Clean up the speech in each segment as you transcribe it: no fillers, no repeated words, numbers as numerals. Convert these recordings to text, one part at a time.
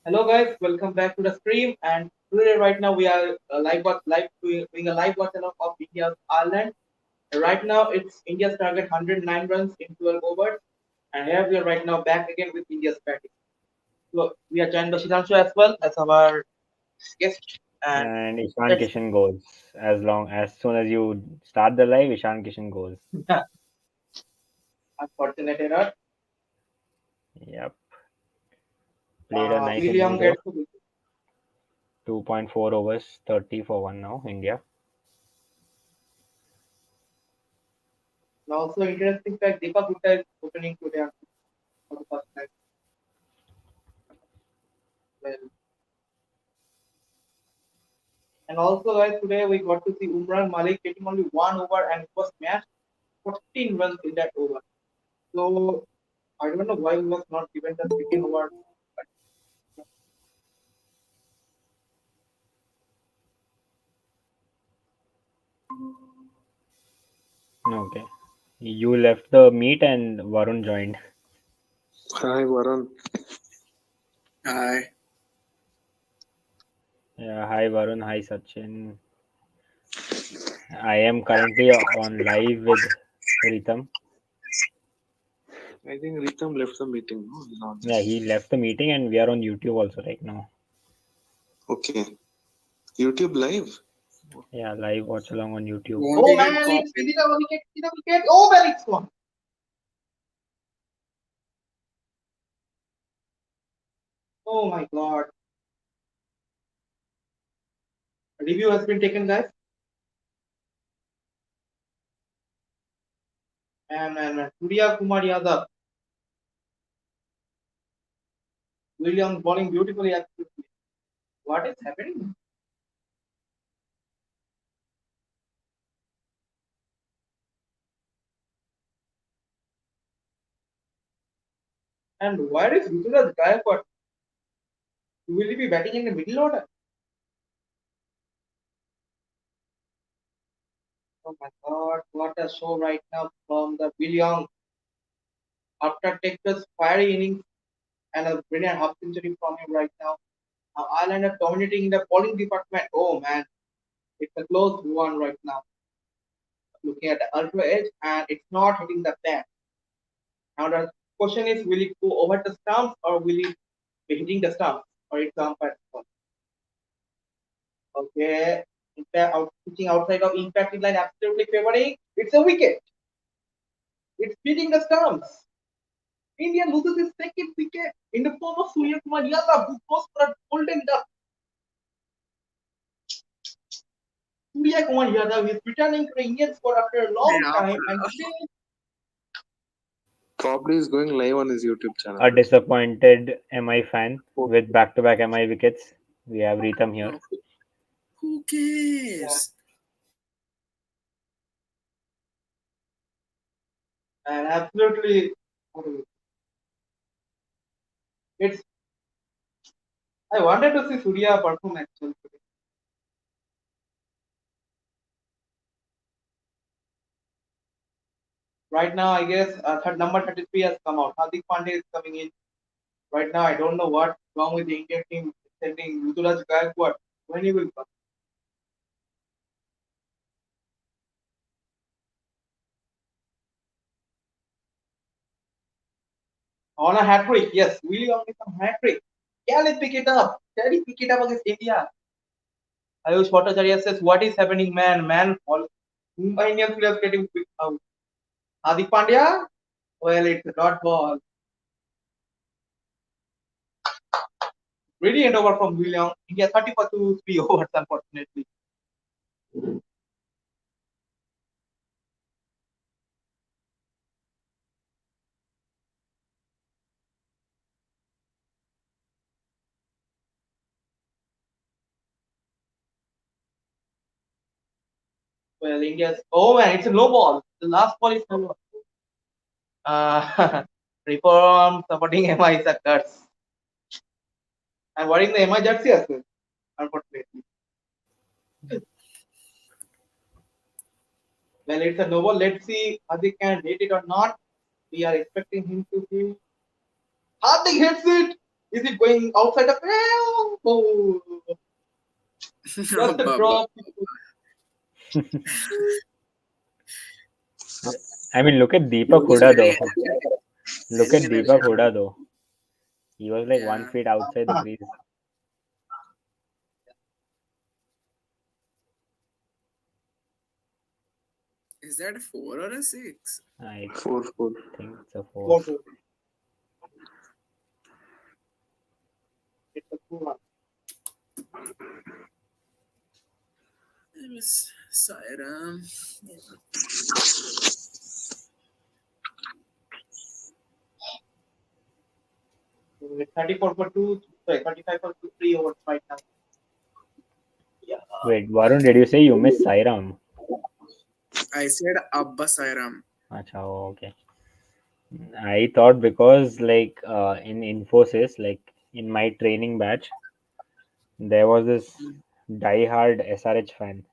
Hello guys, welcome back to the stream. And today, right now, we are doing a live watch along of India's Ireland. Right now, it's India's target 109 runs in 12 overs, and here we are right now back again with India's batting. So we are joined by Shitanshu as well as our guest, and And Ishan let's Kishan goes as soon as you start the live. Ishan Kishan goes. unfortunate error. Yep, played a nice William innings though. gets to 2.4 overs, 30 for one now. India. and also interesting fact. Deepak Gupta is opening today for the first time. Well, and also, guys, today we got to see Umran Malik getting only one over and it was smashed 14 runs in that over. So I don't know why he was not given the second over. But Okay. You left the meet and Varun joined. Hi, Varun. Hi. Yeah, hi Varun, hi Sachin. I am currently on live with Ritam. I think Ritam left the meeting. No, he's not there. Yeah, he left the meeting and we are on YouTube also right now. Okay. YouTube live? Yeah, live watch along on YouTube. Won't oh he man, get it's copied? Hit the wicket. Oh well, it's gone. Oh my god. Review has been taken, guys. And Surya Kumar Yadav, Williams bowling beautifully. Absolutely. What is happening? And where is Ruturaj Gaikwad? Will he be batting in the middle order? Oh my god, what a show right now from the Williams after Texas fiery innings and a brilliant half century from him right now. Ireland are dominating the bowling department. Oh man, it's a close one right now. Looking at the ultra edge and it's not hitting the bat. Now the question is, will it go over the stumps or will it be hitting the stumps or it's umpire fault? Okay, impact pitching outside of impacted line absolutely favoring. It's a wicket. It's hitting the stumps. India loses his second wicket in the form of Surya Kumar Yadav, who goes for a golden duck. Surya Kumar Yadav is returning to the Indian squad after a long Yeah. time and still Probably is going live on his YouTube channel. A disappointed MI fan with back-to-back MI wickets. We have Ritam here. Who cares? and absolutely it's I wanted to see Surya perform actually today. Right now, I guess third number 33 has come out. Hardik Pandey is coming in. Right now, I don't know what's wrong with the Indian team sending Ruturaj Gaikwad when he will come. On a hat trick, yes, really on some hat trick. Can he pick it up? Can he pick it up against India? Ayush Bhattacharya says, "What is happening, man? Man, all Mumbai Indians players getting picked out. Hardik Pandya? Well, it's a dot ball. Brilliant over from William. India 30 for 2, 3 overs, unfortunately. Well, India's. Oh man, it's a no ball. The last ball is no ball. Reform supporting MI is a curse. I'm wearing the MI jersey as well, unfortunately. Well, it's a no ball. Let's see Hardik can hit it or not. We are expecting him to hit. Hardik hits it. Is it going outside the field? Oh, just a Abba, abba. drop. I mean, look at Deepak He's Huda very though. energetic. Look Very at Deepak energetic. Huda though. He was like 1 Yeah. feet outside the crease. Is that a 4 or a 6? I 4-4. think it's a 4. 4-4. It's a 2-1. It was Sairam. Yeah. 34 for 2, sorry, 35 for 2, 3 overs right now. Yeah. Wait, Varun, did you say you missed Sairam? I said Abba Sairam. Acha, okay. I thought because like in Infosys, like in my training batch, there was this die-hard SRH fan.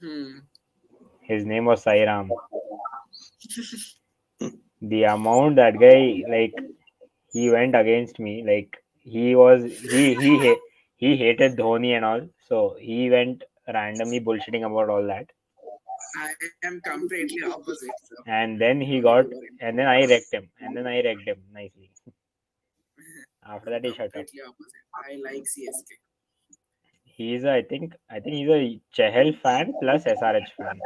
Hmm. His name was Sairam. The amount that guy like he went against me, like he hated Dhoni and all, so he went randomly bullshitting about all that, I am completely opposite. So and then don't he need to got, worry. and then I wrecked him, and then I wrecked him nicely. After I'm that, he shut up. completely opposite. I like CSK. He's a, I think he's a Chehel fan plus SRH fan.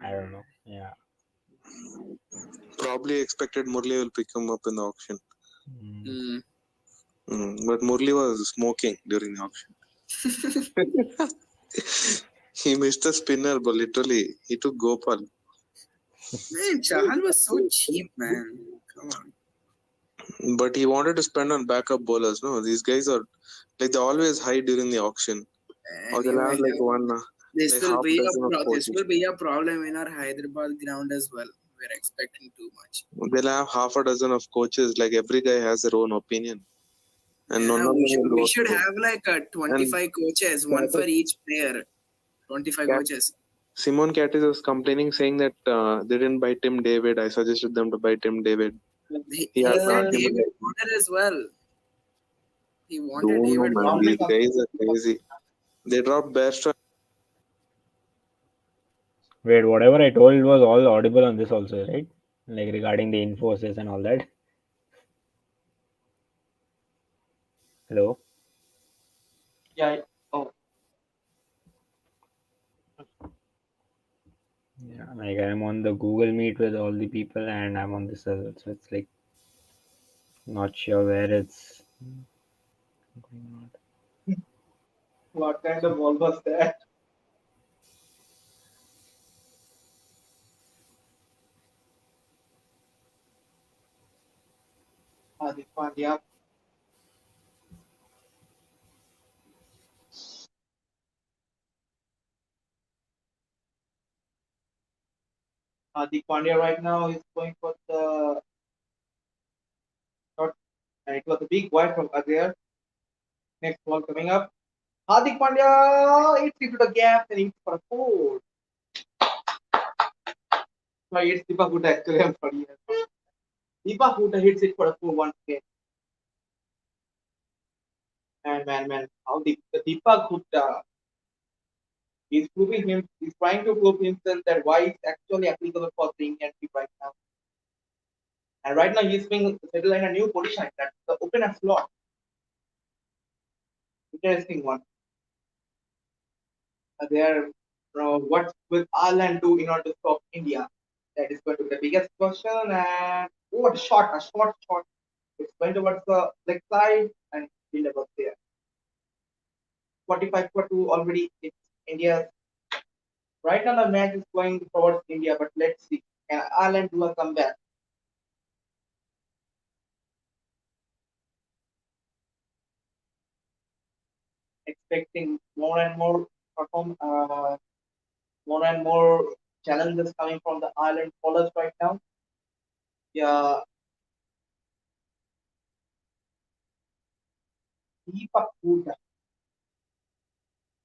I don't know. Yeah. Probably expected Murli will pick him up in the auction. Mm. Hmm. But Murli was smoking during the auction. He missed the spinner, but literally he took Gopal. Man, Chahal was so cheap, man. Come on. But he wanted to spend on backup bowlers. No, these guys are like they always hide during the auction, or they'll Anyway, have like one this like will half be dozen of this coaches. will be a problem in our Hyderabad ground as well. We're expecting too much. They'll have half a dozen of coaches. Like every guy has their own opinion, and none Yeah, of them will we work should through. have like a And 25 coaches, one for Catis, each player. 25 coaches. Simon Catis was complaining, saying that they didn't buy Tim David. I suggested them to buy Tim David. He He had an said argument. David wanted as well. He wanted Don't know, David. man. These guys are crazy. They dropped Bairstow. Wait, whatever I told was all audible on this also, right? Like regarding the Infosys and all that. Hello? Yeah. Oh, Yeah, like I'm on the Google Meet with all the people and I'm on this other, so it's like not sure where it's going on. what kind of ball was that? Hardik Pandya. Hardik Pandya right now is going for the shot, and it was a big wide from Aguirre. Next ball coming up. Hardik Pandya hits into the gap and hits for a four. Sorry, it's Deepak Huda actually. I'm sorry. Deepak Huda hits it for a four once again. And man, how the Deepak Huda he's proving him. He's trying to prove himself that why it's actually applicable for the Indian team right now. And right now he's being settled in a new position. That's the opener slot. Interesting one. There, what will Ireland do in order to stop India? That is going to be the biggest question. And what shot, a shot. It's going towards the leg side and fielder was there. 45 for 2 already. It's India. Right now the match is going towards India, but let's see. Can Ireland do a comeback? Expecting more and more challenges coming from the Ireland bowlers right now. Yeah, Deepak Huda.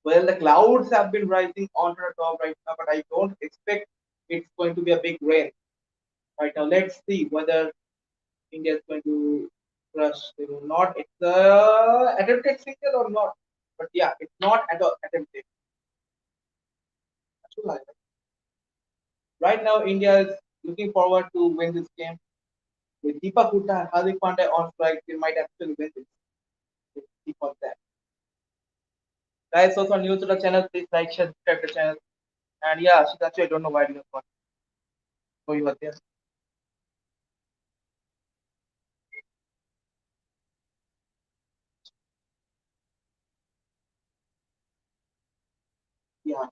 Well, the clouds have been rising onto the top right now, but I don't expect it's going to be a big rain right now. Let's see whether India is going to Crush. They will not. It's attempted single or not? But yeah, it's not attempted. That's what I like. Right now, India is looking forward to win this game. With Deepak Hooda and Hardik Pandya on strike, they might actually win this. Let's keep on that. Guys, also new to the channel, please like, share, subscribe the channel. And yeah, Shikachu, I don't know why you have got. Oh, you are there. Yeah.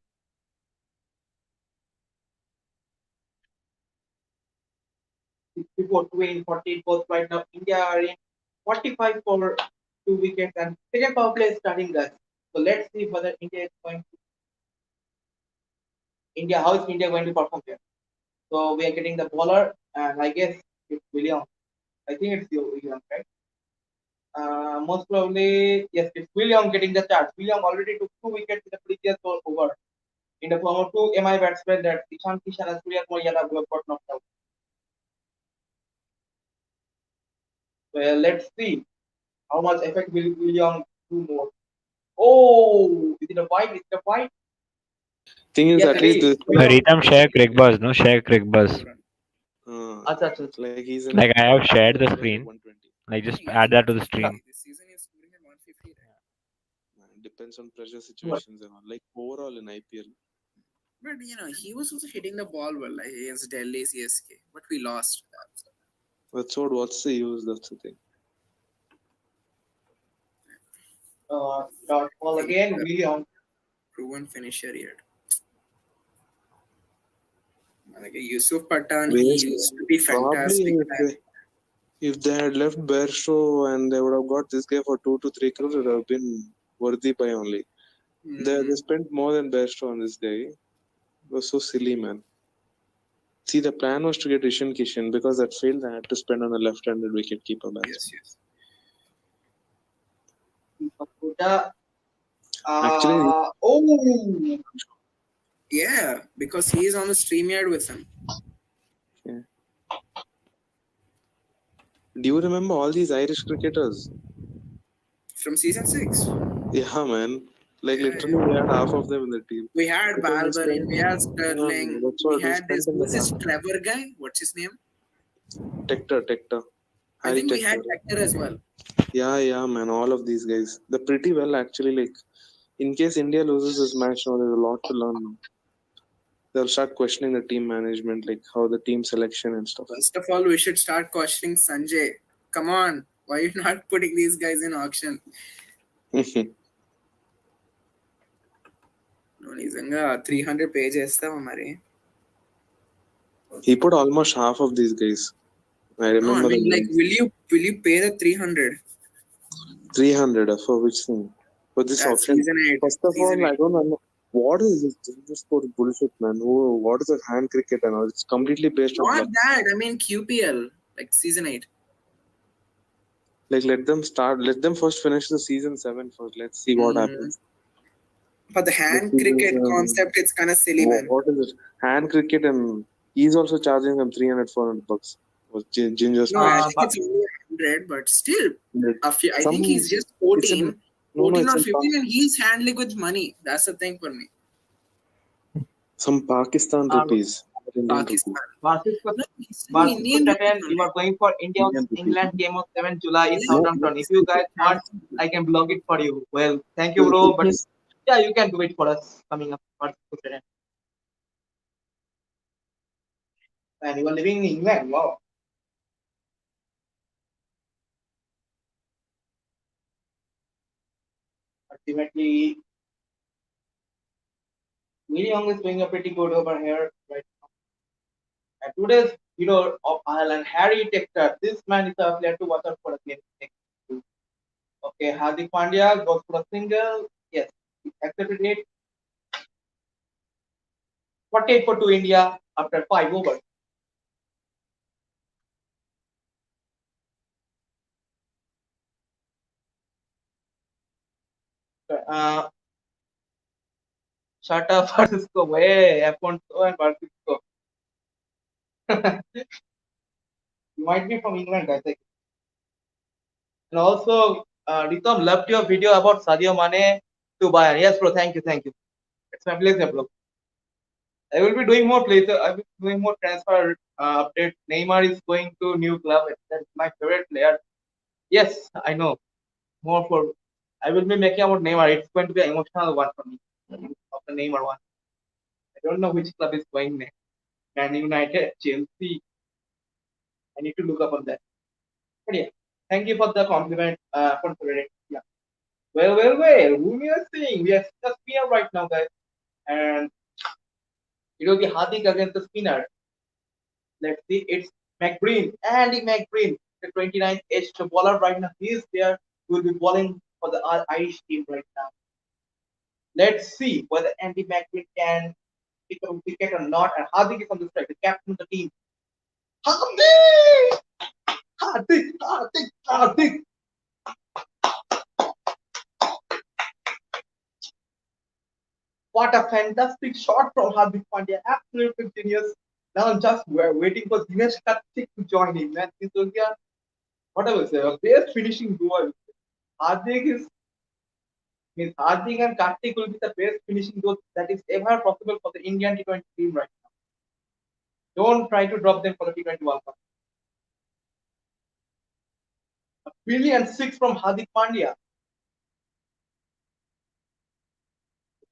Before 2 in 48 balls right now, India are in 45 for 2 wickets and second power play is starting guys. So let's see whether how is India going to perform here? So we are getting the bowler and I guess it's William. I think it's William, right? Most probably, yes, it's William getting the charge. William already took 2 wickets in the previous over in the form of two MI batsmen that Ishan Kishan and Surya Kumar Yadav have got knocked out. Well, let's see how much effect will William do more. Oh, is it a white? Is it a white? Thing is, Yes, at it least is. this William. Ritam share Crick Buzz, no share Crick Buzz. Acha, acha, acha. like he's in Like I have shared the like screen. 120. Like No, just he has add that to the 150. stream. This season he's scoring at 150, right? Depends on pressure What? situations and all. Like overall in IPL. But he was also hitting the ball well, like against Delhi CSK. But we lost that. But so what's the use? That's the thing. Dot ball He's again. a William. proven finisher yet. Like Yusuf Pathan, he Waste. used to be Probably fantastic. if they had left Bairstow and they would have got this guy for 2 to 3 crores, it would have been worthy by only. They spent more than Bairstow on this guy. It was so silly, man. See, the plan was to get Ishan Kishan because that failed. They had to spend on a left-handed wicket-keeper batsman. Yes. Pakuda. Actually, Oh, Yeah, because he is on the StreamYard with him. yeah. Do you remember all these Irish cricketers? From season 6. Yeah, man. Like Yeah, literally, we had half of them in the team. We had Because we Balbarin, spent, we had yeah, Sterling, that's we what we had spent this, in the who's this past. clever guy? What's his name? Tector. I Harry think we had Tector. Hector as well. Yeah, man. All of these guys. They're pretty well, actually. Like, in case India loses this match, now there's a lot to learn now. They'll start questioning the team management, like how the team selection and stuff. First of all, we should start questioning Sanjay. Come on, why are you not putting these guys in auction? No, నిజంగా 300 pay చేస్తావా మరి? He put almost half of these guys. I No, I remember mean, the like, names. will you pay the 300? 300 for which thing? For this That's auction. season 8. First of Season all, I 8. don't know. What is this? This is for bullshit, man. What is a hand cricket and all? It's completely based on Not luck. that. I mean QPL, like season 8. Like, let them start. Let them first finish the season 7 first. Let's see what happens. But the hand This cricket is, concept, it's kind of silly, man. what is it? Hand cricket, and he's also charging them 300, 400 bucks. Was Ginger's No, I price. think it's only 100, but still, I Some, think he's just it's in, 14, no, 14 it's or in 15, and he's handling with money. That's the thing for me. some Pakistan rupees. Not Indian rupees. Pakistan. Francisco, No, he's saying Francisco Indian Chaten, rupees you only. are going for India Indian rupees. England game of 7 July in Yeah, Southampton. If you guys want, I can blog it for you. Well, thank you, bro. But yeah, you can do it for us coming up. Francisco Chaten. And you are living in England. Wow. Ultimately, William is doing a pretty good over here right now. And today's hero of Ireland, Harry Tector. This man is a player to watch out for again. Okay, Hardik Pandya goes for a single. Yes, he accepted it. 48 for 2 India after 5 overs. Uh, shut up, Francisco. Way, Afonso and Francisco. You might be from England, I think. And also, Ritam, loved your video about Sadio Mane to Bayern. Yes, bro. Thank you. Thank you. It's my pleasure, bro. I will be doing more plays. I will be doing more transfer updates. Neymar is going to new club. That's my favorite player. Yes, I know. More for. I will be making about Neymar. It's going to be an emotional one for me. Of the Neymar one. I don't know which club is going next. Man United, Chelsea. I need to look up on that. But yeah, thank you for the compliment. For today. Yeah. Well. Whom you are seeing? We are just here right now, guys, and it will be Hardik against the spinner. Let's see. It's McBreen, Andy McBreen, the 29th aged bowler right now. He is there. He will be bowling for the Irish team right now. Let's see whether Andy McBreen can pick a wicket or not. And Hardik is on the strike, the captain of the team. Hardik! Hardik! What a fantastic shot from Hardik Pandya. Absolutely genius. Now I'm just waiting for Dinesh Karthik to join him. Man, this will be a, what I will say, a best finishing duo. Hardik is Means Hardik and Karthik will be the best finishing duo that is ever possible for the Indian T20 team right now. Don't try to drop them for the T20 World Cup. A brilliant six from Hardik Pandya.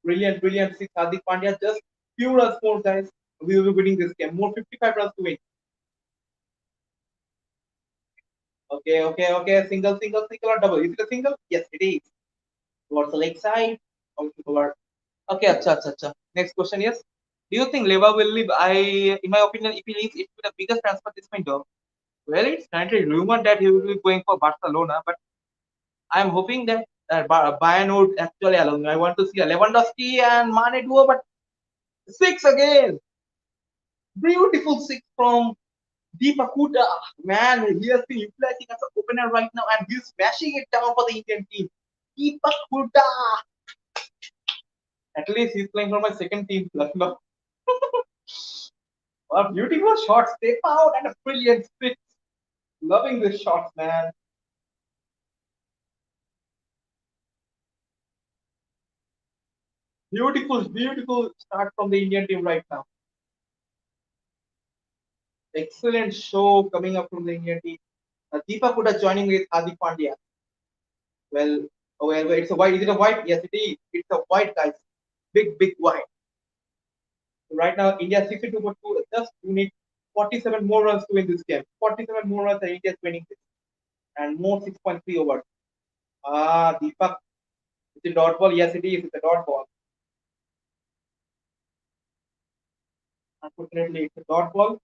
Brilliant six. Hardik Pandya just few runs more, guys. We will be winning this game. More 55 runs to win. Okay. Single or double. Is it a single? Yes, it is. Towards the leg side. Okay, acha. Next question, yes. Do you think Leva will leave? In my opinion, if he leaves, it will be the biggest transfer this window. Well, it's currently rumored that he will be going for Barcelona, but I'm hoping that Bayern would actually allow me. I want to see a Lewandowski and Mane duo, but six again. Beautiful six from Deepak Huda. Man, he has been utilizing as an opener right now, and he's smashing it down for the Indian team. Deepak Huda. At least he's playing for my second team, Lucknow. A beautiful shot, step out, and a brilliant split. Loving this shots, man. Beautiful start from the Indian team right now. Excellent show coming up from the Indian team. Deepak Huda joining with Hardik Pandya. Well, it's a white. Is it a white? Yes, it is. It's a white, guys. Big white. So right now, India 62 for 2. Just you need 47 more runs to win this game. 47 more runs and India is winning this. And more 6.3 overs. Deepak. Is it dot ball? Yes, it is. It's a dot ball. Unfortunately, it's a dot ball.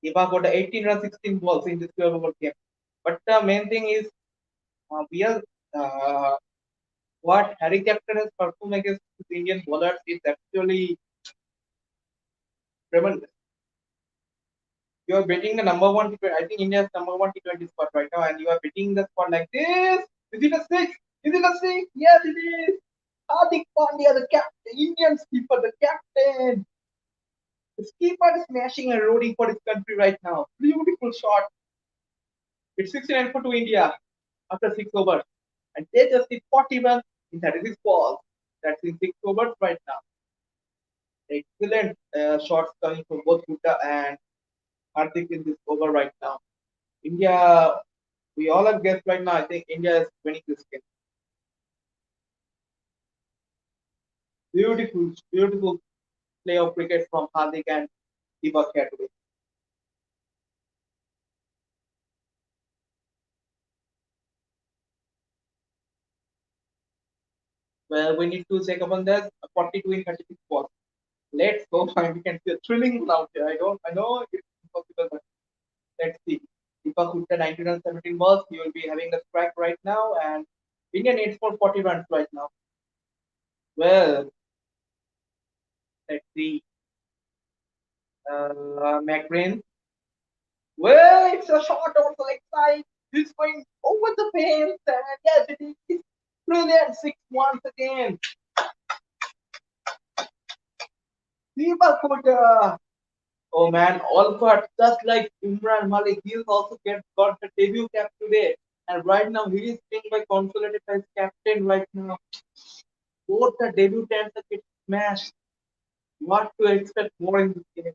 Deepak got 18 runs, 16 balls in this 12 over game. But the main thing is, we are what Harry Captain has performed against the Indian bowlers is actually tremendous. You are betting the number one T20. I think India's number one T20 spot right now, and you are betting the spot like this. Is it a six? Is it a six? Yes, it is. Hardik Pandya, the captain, Indian skipper, the captain. The skipper is smashing and roading for his country right now. Beautiful shot. It's 69 for 2 India after 6 overs. And they just did 40 runs in 36 balls. That's in 6 overs right now. Excellent shots coming from both Gupta and Hardik in this over right now. India, we all have guessed right now. I think India is winning this game. Beautiful play of cricket from Hardik and Deepak here today. Well, we need to check upon that. 42 in 36 balls. Let's go find we can see a thrilling one out here. I know it's impossible, but let's see. Deepak Gupta 19 runs, 17 balls. He will be having the strike right now, and India needs for 40 runs right now. Well, let's see. McRae. Well, it's a shot over the leg side. He's going over the fence, and yes, it is brilliant. Six once again. Deepak Gupta. Oh man, all but just like Imran Malik, he is also got the debut cap today. And right now he is being by consolidated as captain right now. Both the debutants are getting smashed. What to expect more in this game?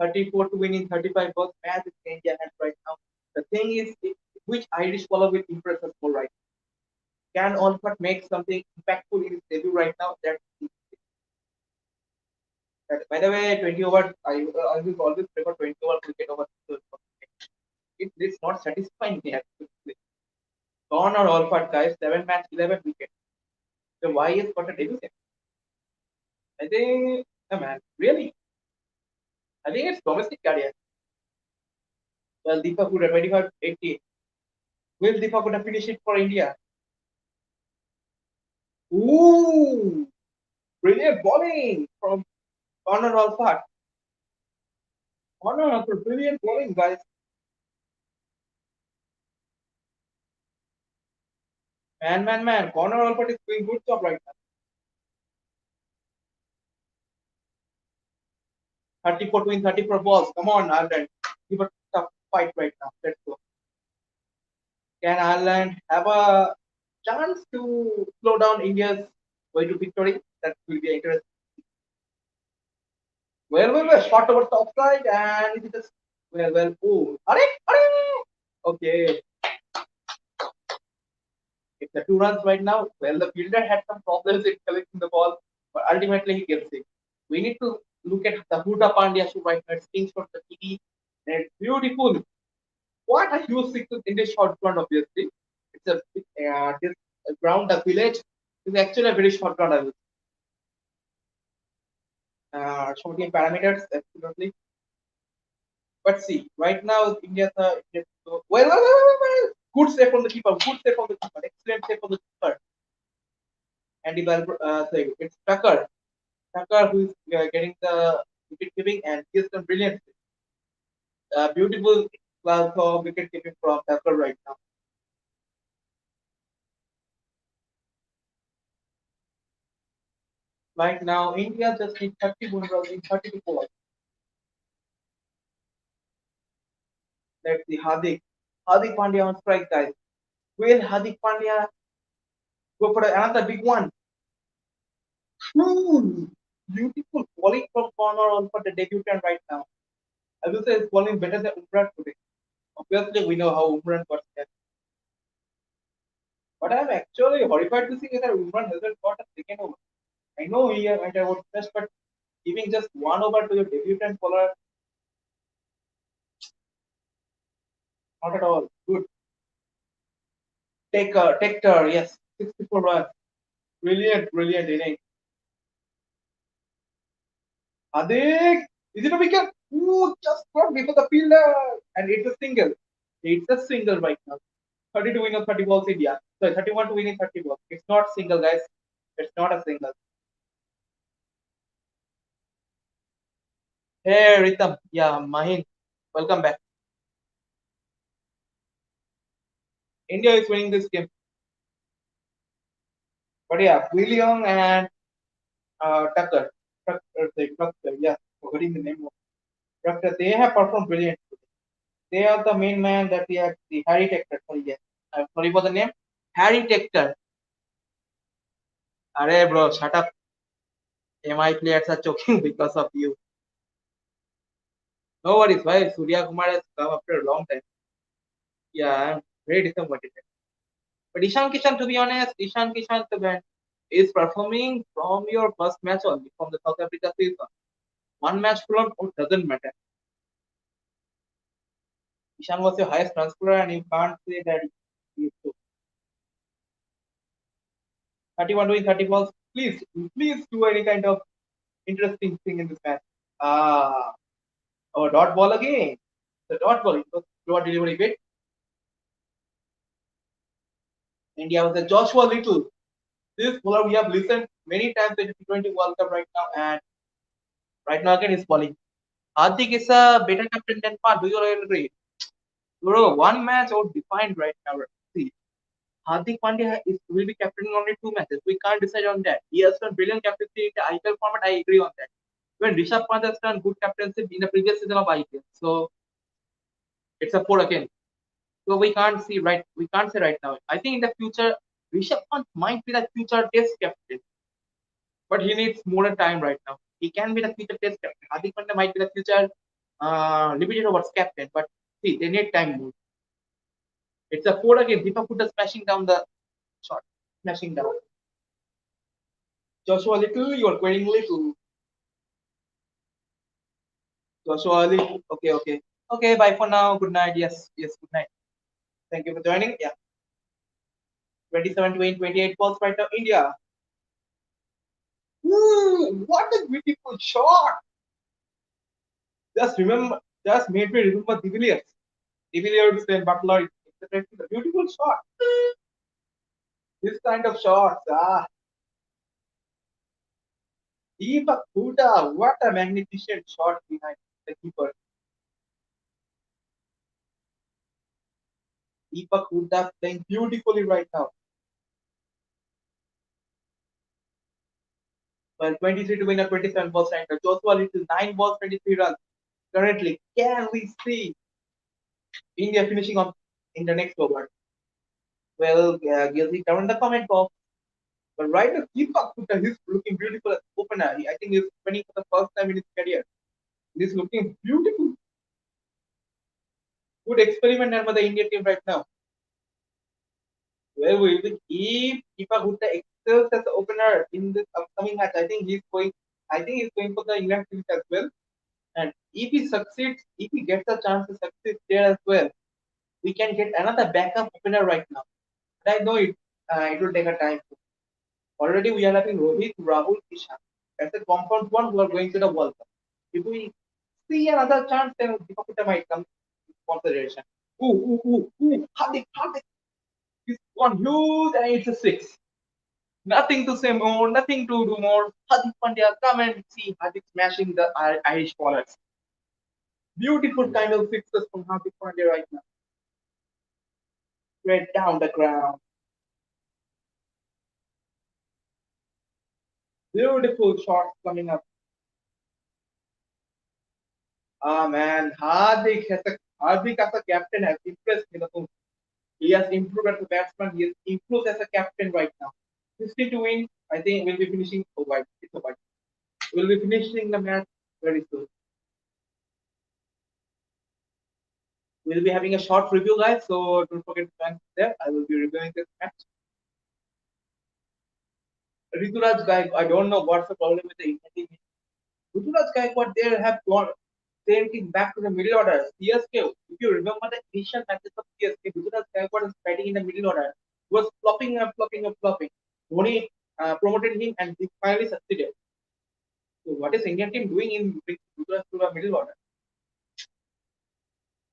34 to winning 35 balls match is India has right now. The thing is, which Irish bowler will impress us more right? Can Olcott make something impactful in his debut right now? By the way, 20 overs, I will always prefer 20 over cricket over. It is not satisfying me actually. Gone or Olcott guys, 7 match, 11 wickets. So why is got a debut? I think, man, really, I think it's domestic career. Well, Deepak would have 25 80. Will Deepak would have finished it for India? Ooh, brilliant bowling from Connor Alford. Connor Alford, brilliant bowling, guys. Man. Connor Alford is doing good job right now. 34 to win 34 balls. Come on, Ireland. Give a tough fight right now. Let's go. Can Ireland have a chance to slow down India's way to victory? That will be interesting. Shot over top side and it is oh, are okay. It's a 2 runs right now. Well, the fielder had some problems in collecting the ball, but ultimately he gets it. We need to look at the Huda Pandya shoot right now. It stings from the TV. And it's beautiful. What a huge six in this short ground, obviously. It's a this ground, the village is actually a very short ground. I will shooting parameters, absolutely. But see, right now India's good save from the keeper, good save from the keeper, excellent save from the keeper. Andy sorry, it's Tucker who is getting the wicket keeping and he has done brilliant. Beautiful class of wicket keeping from Tucker right now. Right now, India just needs 31 runs in 32 balls. Let's see, Hardik. Hardik Pandya on strike, guys. Will Hardik Pandya go for another big one? Ooh, beautiful bowling from corner on for the debutant right now. I will say it's bowling better than Umran today. Obviously, we know how Umran got there. But I'm actually horrified to see that Umran hasn't got a second over. I know he might have got best, but giving just one over to your debutant bowler, not at all. Good. Take yes, 64 runs. Brilliant inning. Adik, is it a wicket? Ooh, just got before the fielder, and it's a single. It's a single right now. 30 to win of 30 balls India. Sorry, 31 to win in 30 balls. It's not single, guys. It's not a single. Hey, Ritam. Yeah, Mahin. Welcome back. India is winning this game. But yeah, William and Tucker. Tucker, yeah, forgetting the name of Tucker. They have performed brilliantly. They are the main man that we have, the Harry Tector. Sorry, yes. Sorry for the name. Harry Tector. Arey, bro, shut up. MI players are choking because of you. No worries, why? Surya Kumar has come after a long time. Yeah, I'm very disappointed. But Ishan Kishan, to be honest, Ishan Kishan the band is performing from your first match only from the South Africa season. One match from it doesn't matter. Ishan was your highest run scorer, and you can't say that he is so. 31 doing 30 balls. Please do any kind of interesting thing in this match. Ah, oh, dot ball again. The dot ball. It was slower delivery bit. India was a Joshua Little. This bowler we have listened many times in the T20 World Cup right now, and right now again he's bowling. Hardik is a better captain than Pan. Do you really agree? Bro, one match out defined right now. See, Hardik Pandya will be captaining only 2 matches. We can't decide on that. He has done brilliant captaincy in the IPL format. I agree on that. When Rishabh Pant has done good captaincy in the previous season of IPL, so it's a four again. So we can't say right now. I think in the future, Rishabh Pant might be the future Test captain, but he needs more time right now. He can be the future Test captain. Hardik Pandya might be the future limited overs captain, but see, they need time more. It's a four again. Deepak Hooda smashing down the shot, smashing down. Joshua Little, you are querying Little. Joshua Little. Okay, okay, okay. Bye for now. Good night. Yes, yes. Good night. Thank you for joining. Yeah, 27 to 28 balls right now. India. What a beautiful shot! Just remember, just made me remember De Villiers. De Villiers and Butler. It's a beautiful shot. This kind of shots. Deepak Hooda, what a magnificent shot behind the keeper. Deepak Hooda playing beautifully right now. Well, 23 to win a 27 balls center. Joshua Little, 9 balls, 23 runs. Currently, can we see India finishing up in the next over? Well, Gilly, turn in the comment box. But right now, Deepak Hooda, he's looking beautiful as opener. I think he's winning for the first time in his career. He's looking beautiful. Good experiment done by the Indian team right now. Well, we will keep Deepak Hooda excels as the opener in this upcoming match. I think he's going. I think he's going for the England team as well. And if he succeeds, if he gets a chance to succeed there as well, we can get another backup opener right now. But I know it will take a time. Already we are having Rohit, Rahul, Kishan as a compound one who are going to the World Cup. If we see another chance, then Deepak might come to consideration. Hardik, Hardik, he's gone huge and it's a six. Nothing to say more, nothing to do more. Hardik Pandya, come and see Hardik smashing the Irish bowlers. Beautiful kind of sixes from Hardik Pandya right now. Straight down the ground. Beautiful shots coming up. Ah man, Hardik as a captain has impressed me the most. He has improved as a batsman. He has improved as a captain right now. 60 to win. I think we'll be finishing. Oh, wait, it's a white. We'll be finishing the match very soon. We'll be having a short review, guys. So don't forget to join there. I will be reviewing this match. Rituraj guy, I don't know what's the problem with the Indian team. Rituraj guy, what they have gone same team back to the middle order. CSK, if you remember the initial matches of CSK, Gujarat Gaikwad was batting in the middle order. He was flopping up, flopping up, flopping. Dhoni promoted him and he finally succeeded. So what is Indian team doing in Gujarat to the middle order?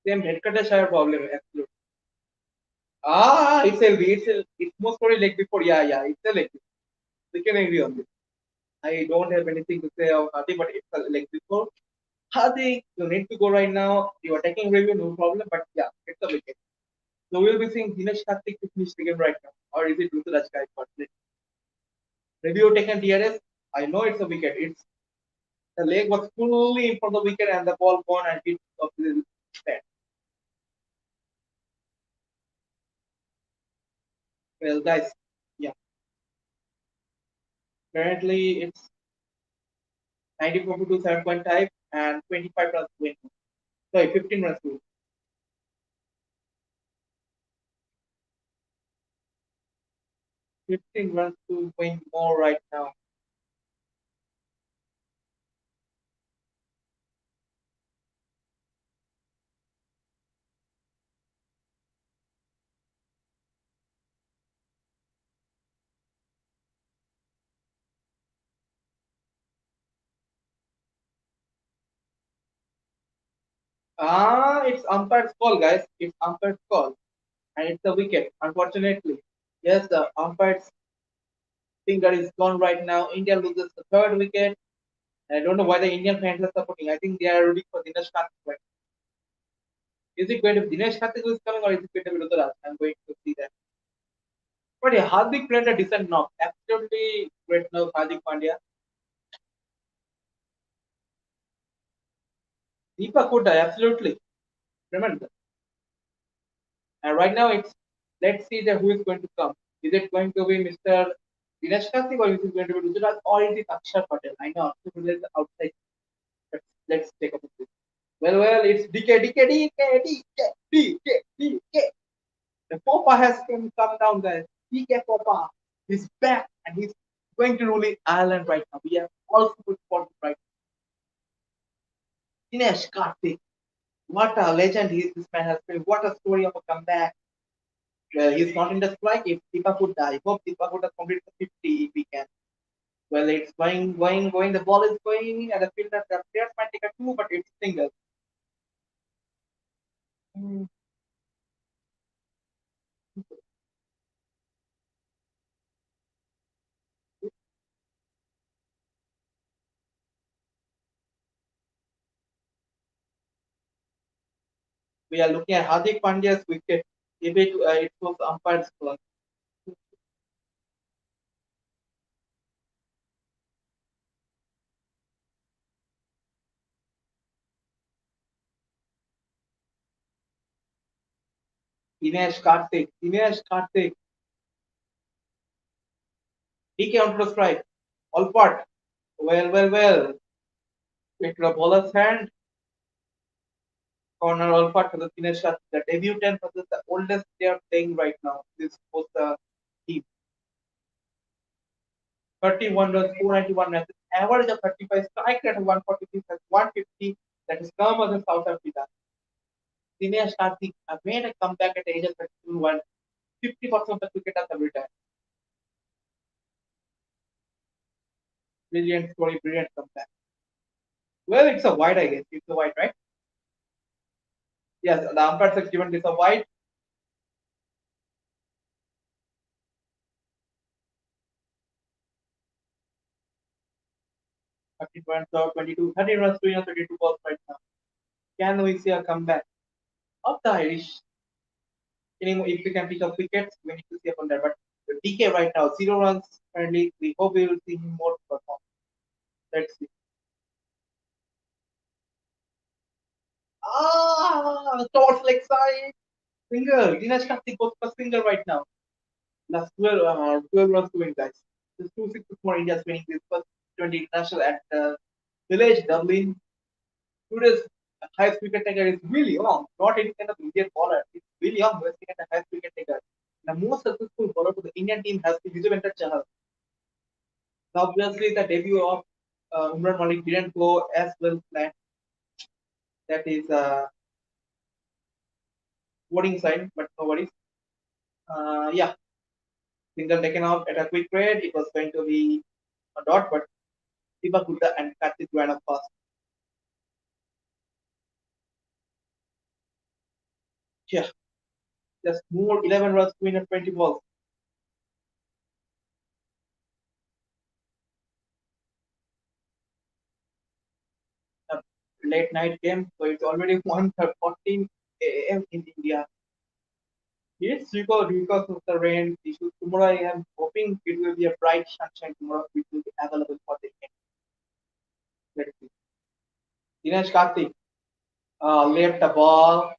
Same Venkateshwar problem, absolutely. It's most probably leg before. Yeah, it's a leg. We can agree on this. I don't have anything to say about Hadi, but it's a leg before. Hadi, you need to go right now. You are taking review, no problem. But yeah, it's a wicket. So we'll be seeing Dinesh Karthik to finish the game right now. Or is it Ruturaj Gaikwad? Review taken DRS. I know it's a wicket. It's the leg was fully in front of the wicket and the ball gone and hit up the stand. Well, guys, yeah. Currently it's 94 to 7.5 and 25 runs to win. Sorry, 15 runs to win. 15 runs to win more right now. It's umpire's call, guys. It's umpire's call. And it's a wicket, unfortunately. Yes, the umpire's finger is gone right now. India loses the third wicket. I don't know why the Indian fans are supporting. I think they are rooting for Dinesh Karthik. Right? Is it going to be Dinesh Karthik who is coming or is it going to be Ruturaj? I'm going to see that. But yeah, Hardik played a decent knock. Absolutely great knock, Hardik Pandya. Deepak Hooda, absolutely. Remember. And right now, let's see that who is going to come. Is it going to be Mr. Dinesh Karthik or is it going to be Ruturaj or is it Akshar Patel? I know Akshar Patel is outside, but let's take a look. Well, it's DK. The Popa has come down there. DK Popa. He's back and he's going to rule in Ireland right now. We have also good spot right now. Dinesh Karthik. What a legend this man has been. What a story of a comeback. Well, he's not in the strike. If Deepak would die, hope Deepak would have completed the 50 if he can. Well, it's going. The ball is going, and the fielder, the players might take a two, but it's single. Hmm. We are looking at Hardik Pandya's wicket. If it was umpire's call. Dinesh Karthik. DK onto the strike. All part. Well. Into the bowler's hand. Corner all part for the Dinesh Karthik. The debutant versus the oldest player playing right now. This was the team. 31 runs, 491 runs, average of 35, strike rate of 146, has 150, that is come as in South Africa. Dinesh Karthik made a comeback at the age of 32 while 50% of the cricketers have retired. Brilliant story, brilliant comeback. Well, it's a wide, I guess. It's a wide, right? Yes, the umpires have given this a wide. Thirty runs, 22, 30 runs, 32 balls right now. Can we see a comeback of the Irish? If we can pick up wickets, we need to see upon that. But DK right now, 0 runs. Currently, we hope we will see him more perform. Let's see. Towards leg side. Single. Dinesh Karthik goes for single right now. Last 12 runs to win, guys. Just 2 6 more India's winning this first 20 international at Village, Dublin. Today's highest wicket taker is Will Young, not any kind of Indian bowler. It's Will Young who has taken the highest wicket taker. The most successful bowler for the Indian team has been Yuzvendra Chahal. Now, obviously, the debut of Umran Malik didn't go as well planned. That is voting side, but no worries. Yeah, single taken off at a quick rate. It was going to be a dot, but Deepak Gupta and Karthik ran up fast. Yeah, just more 11 runs to win at 20 balls. A late night game, so it's already 1:14 a.m. in India. Yes, because of the rain issue. Tomorrow I am hoping it will be a bright sunshine tomorrow, which will be available for the game. Let's see. Dinesh Karthik left the ball.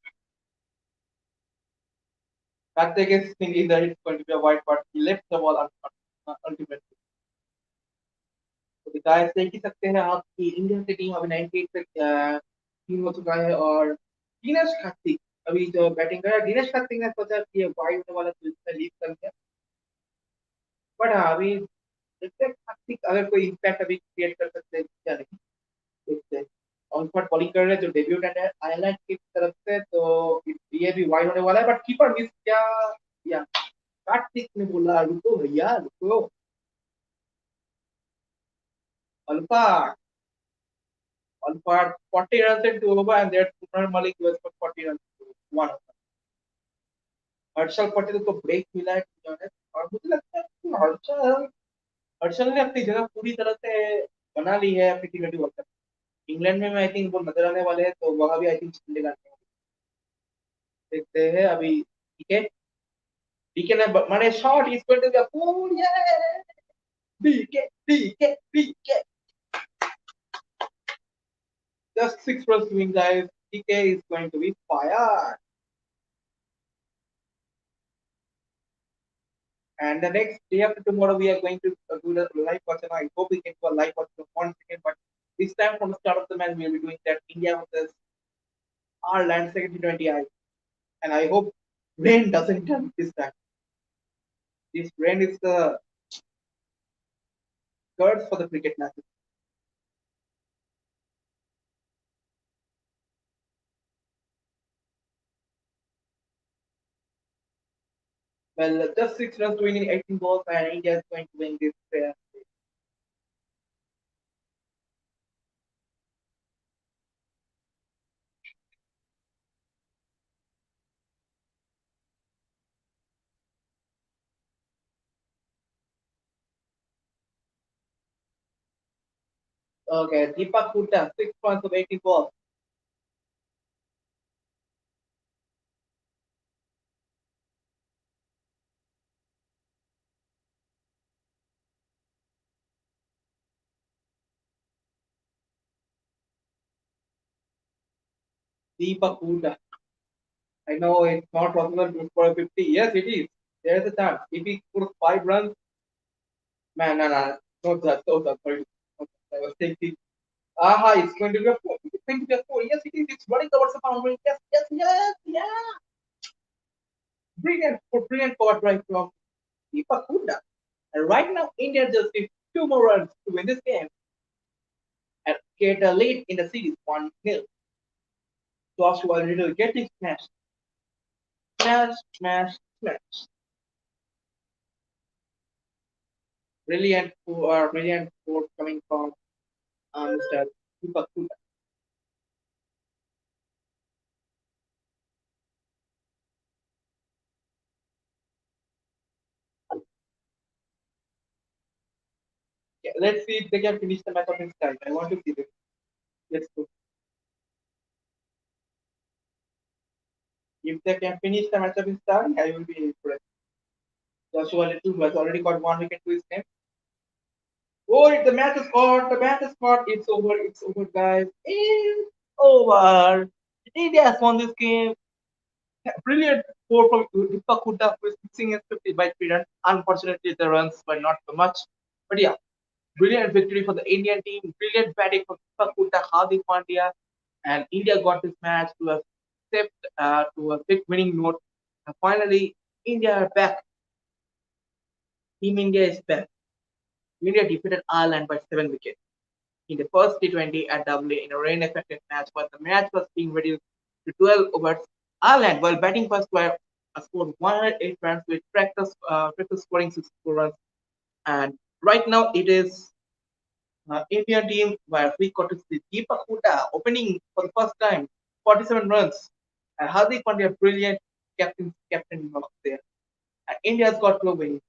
Karthik is thinking that it's going to be a wide, but he left the ball ultimately. तो guys देख ही सकते हैं आप कि India की team अभी 98 पे team हो चुका है और दिनेश कार्तिक अभी जो बैटिंग कर रहा है दिनेश कार्तिक ने सोचा कि ये वाइड होने वाला तो इसमें लीड कर गया बट हाँ अभी देखते हैं कार्तिक अगर कोई इम्पैक्ट अभी क्रिएट कर सकते हैं क्या नहीं देखते हैं ऑन स्पॉट बॉलिंग कर रहे हैं जो डेब्यूटेंट है आयरलैंड की तरफ से तो ये भी वाइड होने वाला है बट कीपर मिस क्या या कार्तिक ने बोला रुको भैया रुको alpha on for 40 runs in 2 over and there's Umran Malik was for 40 runs to 1 over. Harshal Patel को ब्रेक मिला है to be honest, और मुझे लगता है कि हर्षल ने अपनी जगह पूरी तरह से बना ली है अपनी टी20 वर्ल्ड कप इंग्लैंड में आई थिंक वो नजर आने वाले हैं तो वहां भी आई थिंक चलेगा देखते हैं अभी डीके डीके ने मारे shot is going to be a pull ये DK DK DK Just 6 runs to win, guys. TK is going to be fired. And the next day after tomorrow, we are going to do the live watch. And I hope we can do a live watch once again. But this time, from the start of the match, we'll be doing that India versus Ireland second T20 I. And I hope rain doesn't come this time. This rain is the curse for the cricket matches. Well, just 6 runs to win in 18 balls, and India is going to win this. Okay, Deepak Hooda, 6 runs of 18 balls. Deepak Hooda. I know it's not possible to score a 50. Yes, it is. There is a chance. If he scores 5 runs, man, no, no, no, that, no, that, sorry. I was thinking, aha, it's going to be a 4. It's going to be a 4. Yes, it is. It's running towards the boundary. Yes, yes, yes, yeah. Brilliant forward right from Deepak Hooda. And right now, India just needs 2 more runs to win this game and get a lead in the series 1-0. Joshua Little getting smashed. Smash, smash, smash. Brilliant score coming from Mr. Deepak Hooda. Yeah, let's see if they can finish the match on this time. I want to see this. Let's go. If they can finish the match of his time, I will be impressed. Joshua Little has already got 1 wicket to his name. Oh, the match is caught. The match is caught. It's over. It's over, guys. It's over. India has won this game. Brilliant score from Deepak Hooda, who is fixing his 50 by 3 runs. Unfortunately, the runs were not so much. But yeah, brilliant victory for the Indian team. Brilliant batting from Deepak Hooda, Hardik Pandya, and India got this match to a big winning note. And finally, India are back. Team India is back. India defeated Ireland by 7 wickets in the first T20 at Dublin in a rain-affected match, but the match was being reduced to 12 overs. Ireland, while batting first, scored 108 runs with practice scoring 64 runs. And right now, it is Indian team where we got to see Deepak Hooda opening for the first time, 47 runs, and Hardik Pandya, brilliant captain of there. And India's got to win.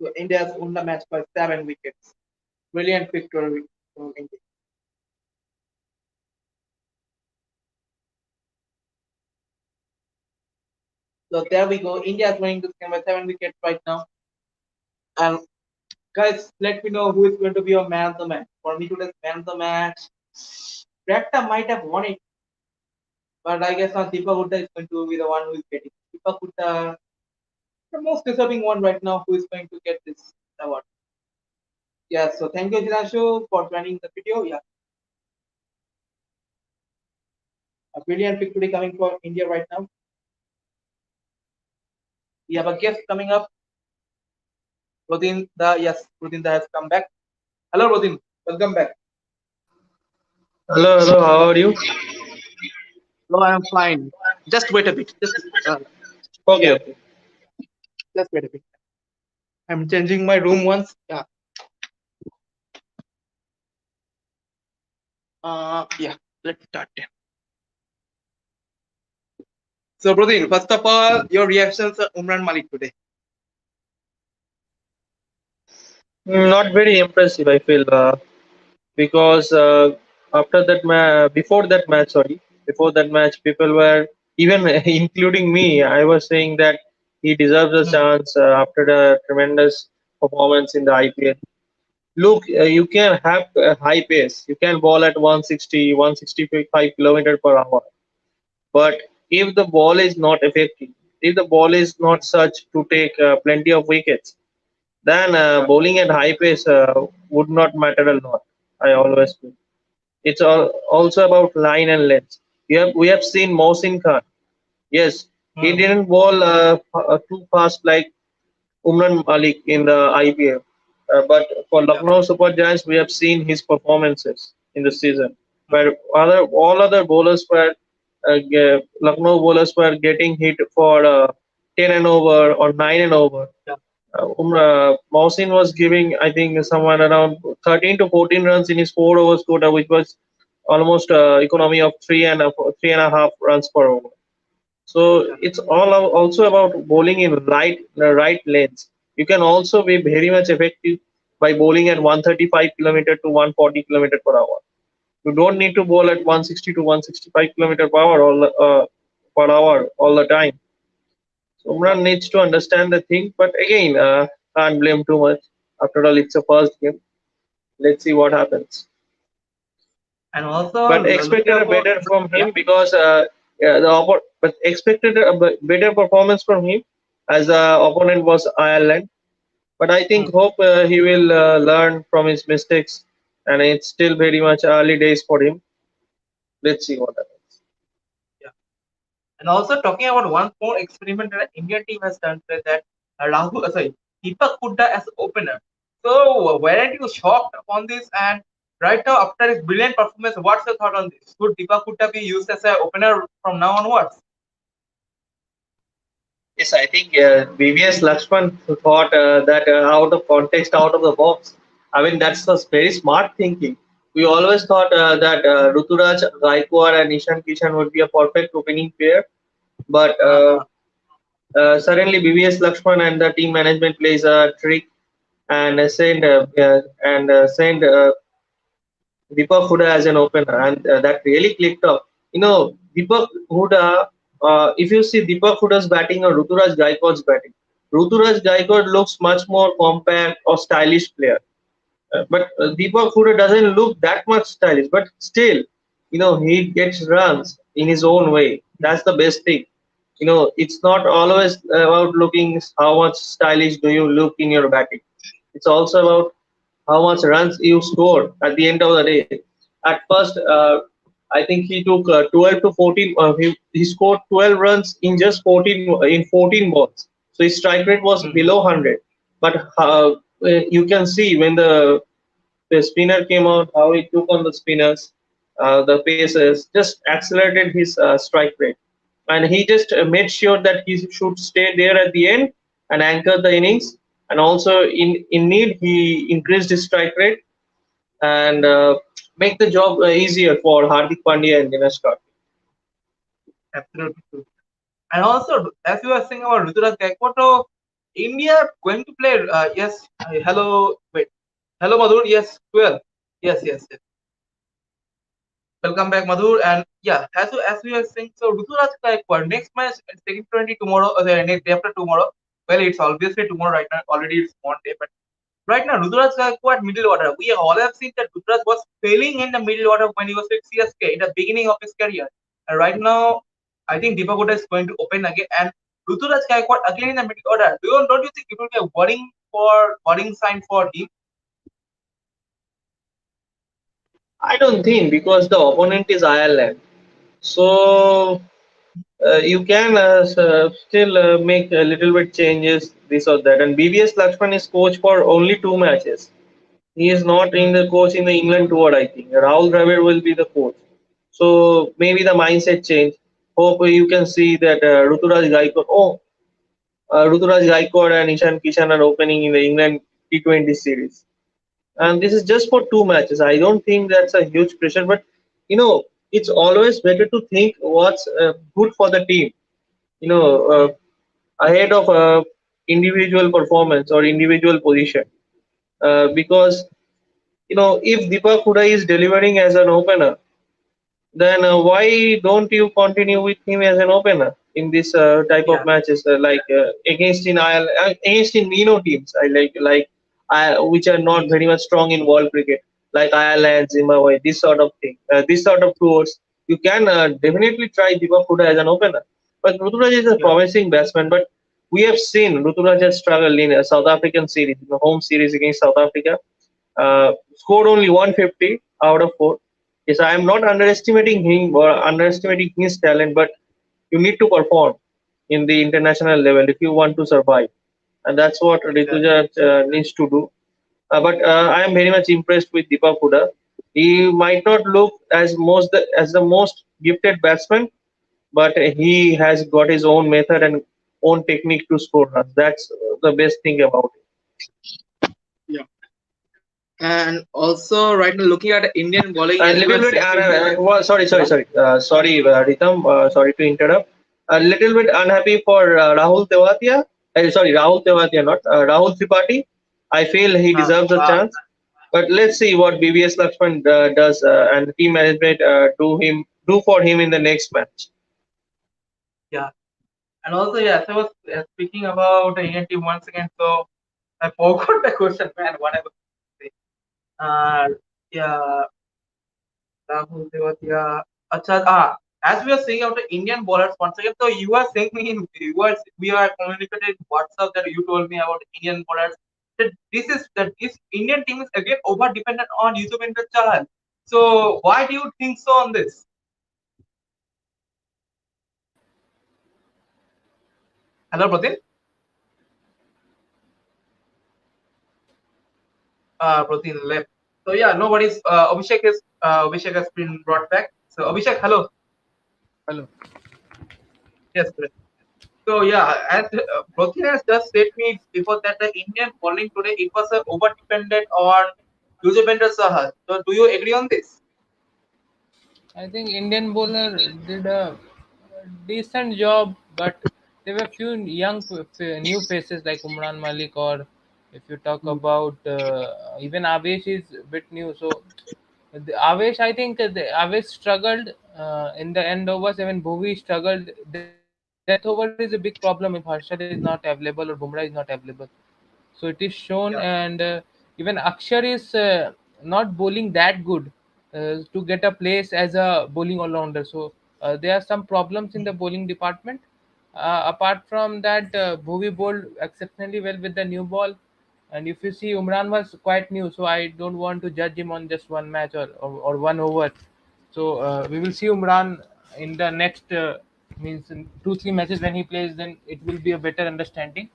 So India's won the match by 7 wickets. Brilliant victory from India. So there we go. India is winning this game by 7 wickets right now. And guys, let me know who is going to be your man of the match. For me, today's man of the match, Brakta might have won it, but I guess now Deepak Hooda is going to be the one who is getting it. Deepak Hooda, the most deserving one right now, who is going to get this award. Yeah, so thank you, Jiranshu, for joining the video. Yeah, a brilliant victory coming for India right now. We have a guest coming up. Rodin Da has come back. Hello, Rodin. Welcome back. Hello, hello, how are you? No, I am fine. Just wait a bit. Okay, Yeah, okay. just wait a bit. I'm changing my room once. Yeah. Yeah. Let's start. So, Rodin, first of all, your reactions on Umran Malik today. Not very impressive, I feel, because after that before that match, people were even including me, I was saying that he deserves a chance after the tremendous performance in the IPL. Look, you can have a high pace. You can ball at 160, 165 kilometer per hour. But if the ball is not effective, if the ball is not such to take plenty of wickets, then bowling at high pace would not matter a lot. I always feel. It's also about line and length. We have seen Mohsin Khan. Yes, he didn't bowl too fast like Umran Malik in the IPL. But for Lucknow Super Giants, we have seen his performances in the season, where all other bowlers were Lucknow bowlers were getting hit for 10 and over or 9 and over. Mohsin was giving, I think, somewhere around 13 to 14 runs in his 4 overs quota, which was almost economy of 3.5 runs per over. So it's also about bowling in right lanes. You can also be very much effective by bowling at 135 kilometer to 140 kilometer per hour. You don't need to bowl at 160 to 165 kilometer per hour all the time. So Umran needs to understand the thing, but again, can't blame too much. After all, it's a first game. Let's see what happens. And also But looking expected a about, better from yeah. him because but expected a better performance from him as the opponent was Ireland. But I think hope he will learn from his mistakes, and it's still very much early days for him. Let's see what happens. Yeah. And also talking about one more experiment that the Indian team has done with that Deepak Hooda as opener. So weren't you shocked on this? And right now, after his brilliant performance, what's your thought on this? Should Deepak Hooda be used as an opener from now onwards? Yes, I think BVS Lakshman thought that out of context, out of the box. I mean, that's a very smart thinking. We always thought that Ruturaj Gaikwad and Ishan Kishan would be a perfect opening pair, but Uh-huh. suddenly BVS Lakshman and the team management plays a trick and send Deepak Huda as an opener, and that really clicked off. Deepak Huda, if you see Deepak Huda's batting or Ruturaj Gaikwad's batting, Ruturaj Gaikwad looks much more compact or stylish player. But Deepak Huda doesn't look that much stylish, but still, he gets runs in his own way. That's the best thing. It's not always about looking how much stylish do you look in your batting. It's also about how much runs you score at the end of the day. At first, I think he took 12 to 14. He scored 12 runs in just 14 balls. So his strike rate was below 100. But you can see when the spinner came out, how he took on the spinners, the paces, just accelerated his strike rate. And he just made sure that he should stay there at the end and anchor the innings. And also, in need, he increased his strike rate and make the job easier for Hardik Pandya and Dinesh Karthik. Absolutely true. And also, as you were saying about Ruturaj Gaikwad, so India going to play. Yes. Hello. Wait. Hello, Madhur. Yes. 12. Yes. Yes. Yes. Welcome back, Madhur. And yeah, as we were saying, so Ruturaj Gaikwad next match is taking 20 tomorrow, the next day after tomorrow. Well, it's obviously tomorrow right now. Already it's Monday, but right now Ruturaj Gaikwad middle order. We all have seen that Ruturaj was failing in the middle order when he was with CSK in the beginning of his career. And right now, I think Deepak Hooda is going to open again, and Ruturaj Gaikwad again in the middle order. Don't you think it will be a worrying sign for him? I don't think because the opponent is Ireland. So you can still make a little bit changes, this or that. And BVS Lakshman is coach for only 2 matches. He is not in the coach in the England tour, I think. Rahul Dravid will be the coach. So maybe the mindset change. Hope you can see that Ruturaj Gaikwad and Ishan Kishan are opening in the England T20 series. And this is just for 2 matches. I don't think that's a huge pressure, but it's always better to think what's good for the team. You know, ahead of individual performance or individual position. Because if Deepak Hooda is delivering as an opener, then why don't you continue with him as an opener in this type of Yeah, matches against in Ireland, against in teams I which are not very much strong in world cricket like Ireland, Zimbabwe, this sort of thing, this sort of tours. You can definitely try Deepak Huda as an opener. But Ruturaj is a yeah, promising batsman. But we have seen Ruturaj has struggled in a South African series, in the home series against South Africa. Scored only 150 out of 4. Yes, I am not underestimating him or underestimating his talent, but you need to perform in the international level if you want to survive, and that's what exactly. Rituja needs to do. But I am very much impressed with Deepak Huda. He might not look as the most gifted batsman, but he has got his own method and own technique to score runs. That's the best thing about it. Yeah. And also, right now, looking at Indian bowling, A as you little were bit, saying before, yeah, sorry, Ritam, sorry to interrupt. A little bit unhappy for Rahul Tewatia. Sorry, Rahul Tewatia, not Rahul Tripathi. I feel he uh, deserves a uh, chance. But let's see what BBS Lakshman does and the team management do for him in the next match. yeah. And also, yes, I was speaking about the Indian team once again, so I forgot the question, man. What I was saying. Yeah, Rahul Tewatia. Acha, as we are saying about the Indian bowlers once again, so you are saying me in viewers, we are communicating WhatsApp that you told me about Indian bowlers. That this Indian team is again over dependent on Yuzvendra Chahal. So why do you think so on this? Hello, Pratin. Pratin left. So yeah, nobody's. Abhishek has been brought back. So Abhishek, hello. Hello. Yes, correct. So yeah, as Pratin has just said me before that the Indian bowling today it was over dependent on Yuzvendra Chahal. So do you agree on this? I think Indian bowler did a decent job, but there were few new faces like Umran Malik, or if you talk Hmm. about even Avesh is a bit new. So Avesh, I think Avesh struggled in the end overs. Even Bhuvi struggled. Death over is a big problem if Harshad is not available or Bumrah is not available. So it is shown, and Yeah, even Akshar is not bowling that good to get a place as a bowling all-rounder. So there are some problems in the bowling department. Apart from that, Bhuvi bowled exceptionally well with the new ball. And if you see, Umran was quite new, so I don't want to judge him on just one match or 1 over. So we will see Umran in the next means in 2 3 matches when he plays. Then it will be a better understanding.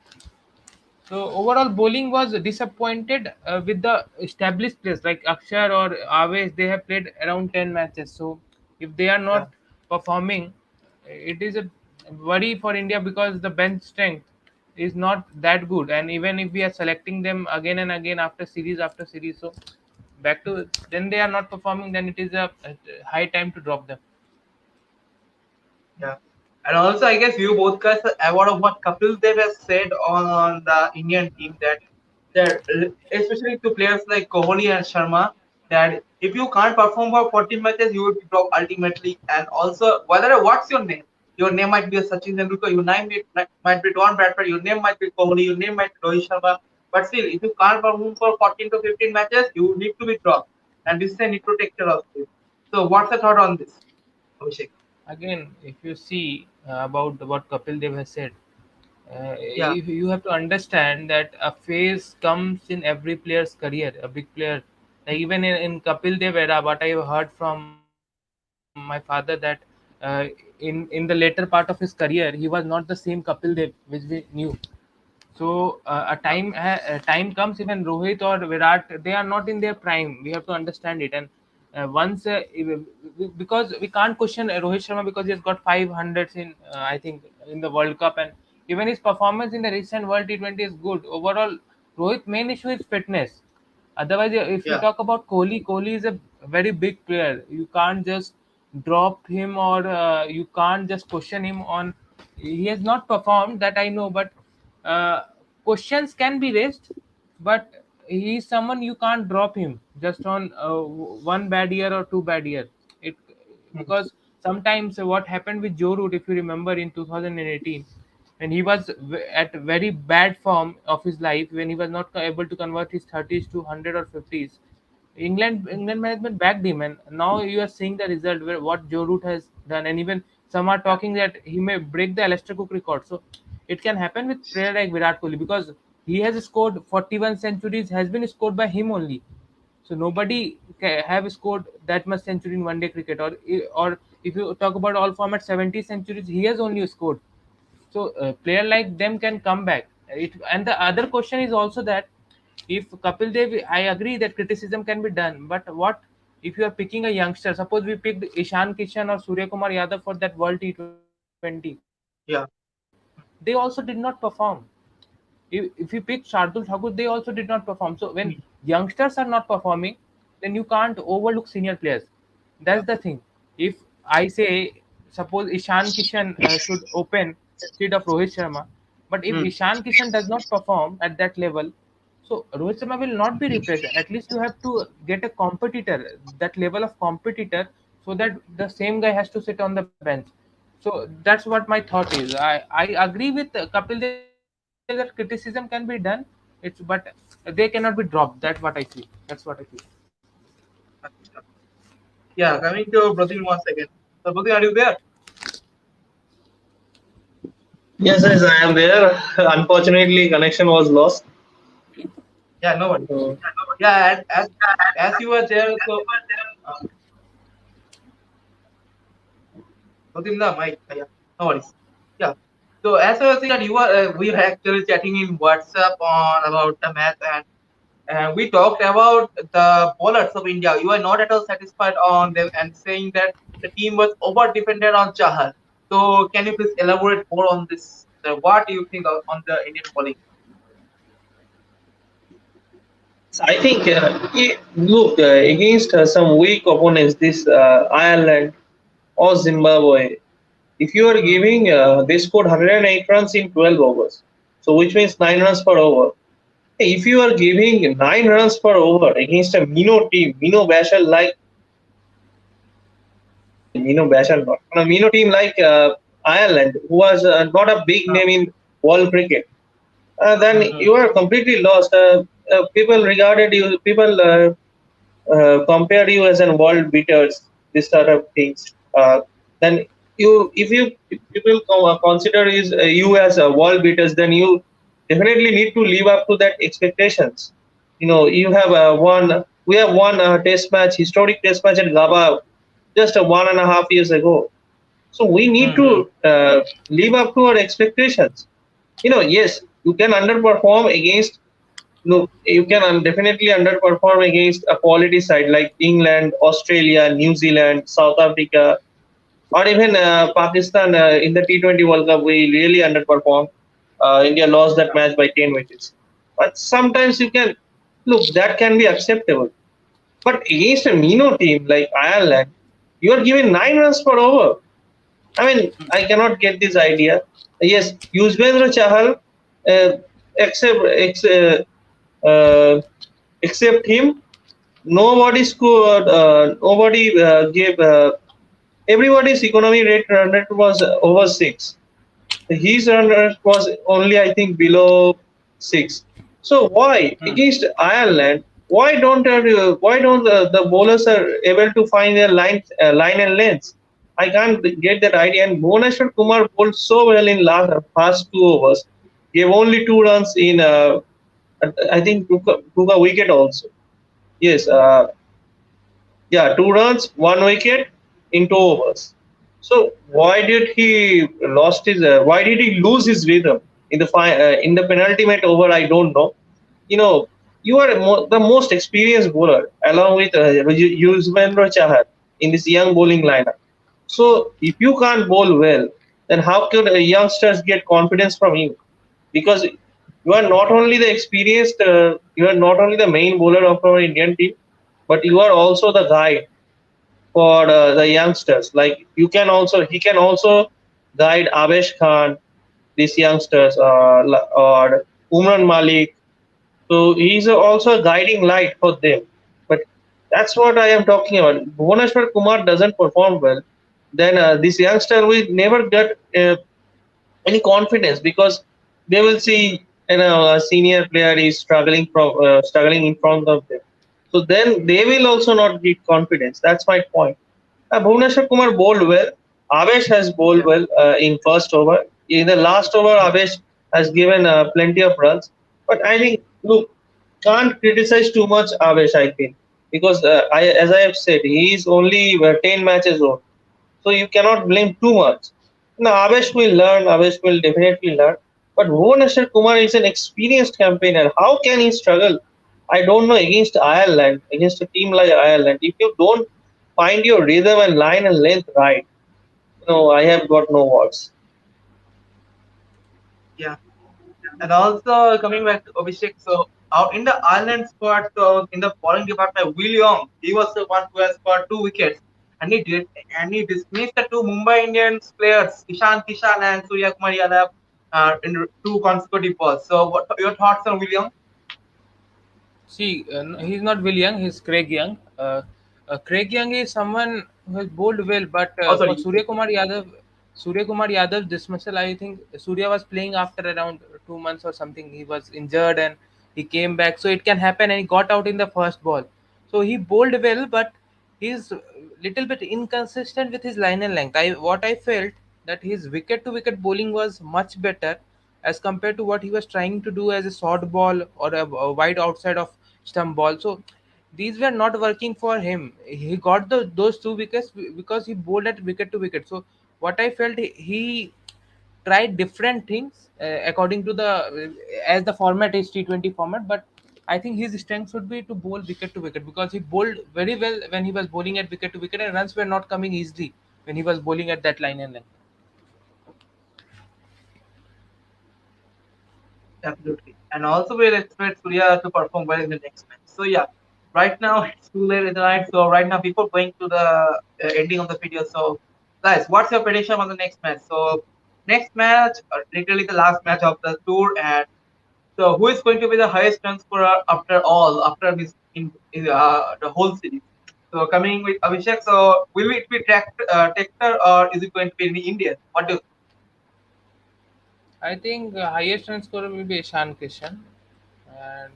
So overall, bowling was disappointed with the established players like Akshar or Aves. They have played around 10 matches. So if they are yeah, not performing, it is a worry for India because the bench strength is not that good. And even if we are selecting them again and again after series, so back to then they are not performing. Then it is a high time to drop them. yeah. And also, I guess you both guys are aware of what Kapil Dev has said on the Indian team that especially to players like Kohli and Sharma, that if you can't perform for 40 matches, you will be dropped ultimately. And also, whether what's your name might be Sachin Tendulkar, your name might be Don Bradford, your name might be Kohli, your name might be Rohit Sharma. But still, if you can't perform for 14 to 15 matches, you need to be dropped. And this is a need to take care of this. So, what's the thought on this, Abhishek? Again, if you see about what Kapil Dev has said, Yeah, if you have to understand that a phase comes in every player's career, a big player. Like even in Kapil Dev era, what I have heard from my father that in the later part of his career, he was not the same Kapil Dev which we knew. So a time comes even Rohit or Virat, they are not in their prime. We have to understand it. And because we can't question Rohit Sharma because he has got 500s in I think in the World Cup, and even his performance in the recent World T20 is good. Overall, Rohit main issue is fitness. Otherwise, if you yeah, talk about Kohli, Kohli is a very big player. You can't just drop him or you can't just question him on. He has not performed that I know, but uh, questions can be raised. But he is someone you can't drop him just on one bad year or two bad year. It because sometimes what happened with Joe Root, if you remember in 2018, when he was at very bad form of his life, when he was not able to convert his 30s to 100 or 50s, England management backed him, and now you are seeing the result where what Joe Root has done, and even some are talking that he may break the Alistair Cook record. So it can happen with player like Virat Kohli because he has scored 41 centuries, has been scored by him only. So nobody have scored that much century in one day cricket, or if you talk about all format 70 centuries, he has only scored. So a player like them can come back. And the other question is also that if Kapil Dev, I agree that criticism can be done, but what if you are picking a youngster? Suppose we picked Ishan Kishan or Surya Kumar Yadav for that World T20. Yeah. They also did not perform. If you pick Shardul Thakur, they also did not perform. So when Hmm. youngsters are not performing, then you can't overlook senior players. Yeah. That's the thing. If I say, suppose Ishan Kishan should open instead of Rohit Sharma, but if Hmm. Ishan Kishan does not perform at that level, so Rohit Sharma will not be replaced. At least you have to get a competitor, that level of competitor, so that the same guy has to sit on the bench. So that's what my thought is. I agree with Kapil Dev that criticism can be done. But they cannot be dropped. That's what I feel. That's what I feel. Achha. Yeah, coming to Brazil once again. So, Brazil, are you there? Yes, yes, I am there. Unfortunately, connection was lost. Yeah, no worries. So, Yeah, as you were there, so uh, Brazil, the mic. Yeah, no worries. Yeah. So as I was saying that you are, we were actually chatting in WhatsApp on about the match, and we talked about the bowlers of India. You are not at all satisfied on them and saying that the team was over defended on Chahal. So can you please elaborate more on this? What do you think on the Indian bowling? I think look against some weak opponents, this Ireland or Zimbabwe. If you are Hmm. giving, they scored 108 runs in 12 overs, so which means 9 runs per over. If you are giving 9 runs per over against a Mino team, Mino Bashar like Mino Bashar not on a Mino team like Ireland, who was not a big Uh, name in world cricket, then hmm. you are completely lost. People regarded you, people compare you as an world beaters, this sort of things. Then if people consider is you as a world beaters, then you definitely need to live up to that expectations. You have we have won a test match, historic test match at Gaba just 1.5 years ago. So we need Hmm. to live up to our expectations. Yes, you can underperform against. Look, you can definitely underperform against a quality side like England, Australia, New Zealand, South Africa, or even Pakistan in the T20 World Cup. We really underperformed. India lost that Yeah. match by 10 wickets. But sometimes you can look that can be acceptable. But against a Mino team like Ireland, you are given 9 runs per over. I mean, Hmm. I cannot get this idea. Yes, Yuzvendra Chahal, uh, except uh, except him, nobody scored. Nobody gave. Everybody's economy rate was over 6. His run rate was only, I think, below 6. So why Hmm. against Ireland? Why don't the bowlers are able to find their line and length? I can't get that idea. And Bhuvneshwar Kumar bowled so well in last past 2 overs. Gave only 2 runs in. I think took a wicket also. Yes. Yeah, 2 runs, 1 wicket in 2 overs. So why did he lost his? Why did he lose his rhythm in the penultimate over? I don't know. You know, you are the most experienced bowler along with Yuzvendra Chahal in this young bowling lineup. So if you can't bowl well, then how could youngsters get confidence from you? Because you are not only the experienced, you are not only the main bowler of our Indian team, but you are also the guide for the youngsters. Like he can also guide Avesh Khan, these youngsters, or Umran Malik. So he's also a guiding light for them. But That's what I am talking about. Bhuvaneshwar Kumar doesn't perform well, then this youngster will never get any confidence, because they will see, a senior player is struggling in front of them. So then they will also not get confidence. That's my point. Bhuvneshwar Kumar bowled well. Avesh has bowled Yeah. well in first over. In the last over, Avesh has given plenty of runs. But I think, look, can't criticize too much Avesh, I think, because as I have said, he is only 10 matches old. So you cannot blame too much. Now, Avesh will learn. Avesh will definitely learn. But Bhuvaneshwar Kumar is an experienced campaigner. How can he struggle? I don't know, against Ireland, against a team like Ireland. If you don't find your rhythm and line and length right, I have got no words. Yeah. And also coming back to Abhishek, so out in the Ireland squad, so in the bowling department, Will Young, he was the one who has scored 2 wickets, and he dismissed the two Mumbai Indians players, Kishan and Surya Kumar Yadav, in two consecutive balls. So, what your thoughts on Will Young? See, he's not Will Young, he's Craig Young. Craig Young is someone who has bowled well, but Oh, for sorry. Surya Kumar Yadav's dismissal, I think Surya was playing after around 2 months or something. He was injured and he came back, so it can happen, and he got out in the first ball. So he bowled well, but he's little bit inconsistent with his line and length. I felt that his wicket to wicket bowling was much better as compared to what he was trying to do as a short ball or a wide outside of stump ball. So these were not working for him. He got those 2 wickets because he bowled at wicket to wicket. So what I felt, he tried different things according to the as the format is T20 format, but I think his strength should be to bowl wicket to wicket because he bowled very well when he was bowling at wicket to wicket, and runs were not coming easily when he was bowling at that line and length. Absolutely. And also we'll expect Surya to perform well in the next match. So yeah, right now it's too late in the night. So right now, before going to the ending of the video, so guys, what's your prediction on the next match? So next match, literally the last match of the tour, and so who is going to be the highest run scorer after all, after this in the whole series? So coming with Abhishek, so will it be Tector or is it going to be any Indian? What do you I think highest run scorer will be Ishan Kishan. And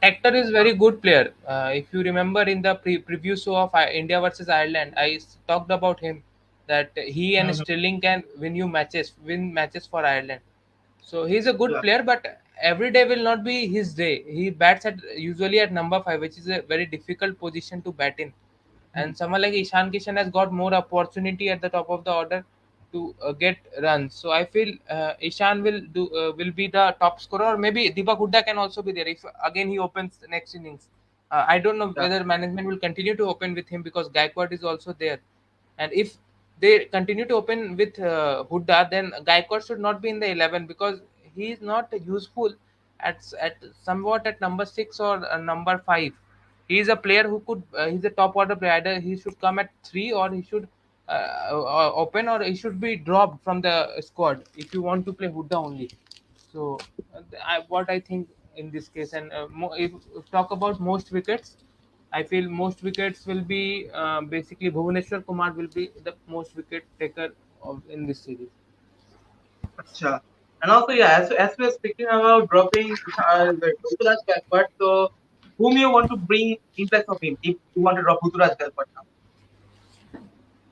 Tector is very good player. If you remember in the preview show of India versus Ireland, talked about him that he and think? Stirling can win matches for Ireland. So he's a good Yeah. player, but every day will not be his day. He bats at usually at number 5, which is a very difficult position to bat in. And someone like Ishan Kishan has got more opportunity at the top of the order to get runs. So I feel Ishan will be the top scorer, or maybe Deepak Hooda can also be there if again he opens the next innings. I don't know Yeah. whether management will continue to open with him because Gaikwad is also there, and if they continue to open with Hooda, then Gaikwad should not be in the 11 because he is not useful at somewhat at number 6 or number 5. He is a player who could. He's a top order player. Either he should come at 3 or he should open, or he should be dropped from the squad if you want to play Hooda only. So what I think in this case, and if talk about most wickets, I feel most wickets will be basically Bhuvaneshwar Kumar will be the most wicket taker in this series. Acha. And also, yeah, as we're speaking about dropping Ruturaj Gaikwad, so whom you want to bring in place of him if you want to drop Ruturaj Gaikwad now?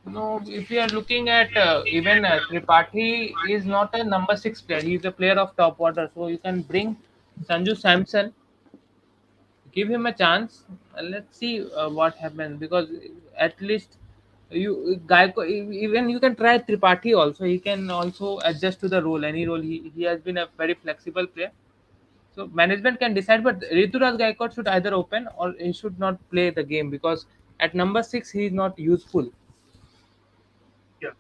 No, if you are looking at even Tripathi is not a number 6 player. He is a player of top order. So you can bring Sanju Samson, give him a chance, and let's see what happens. Because at least even you can try Tripathi also. He can also adjust to the role, any role. He has been a very flexible player. So management can decide, but Rituraj Gaikwad should either open or he should not play the game because at number 6 he is not useful. Yeah.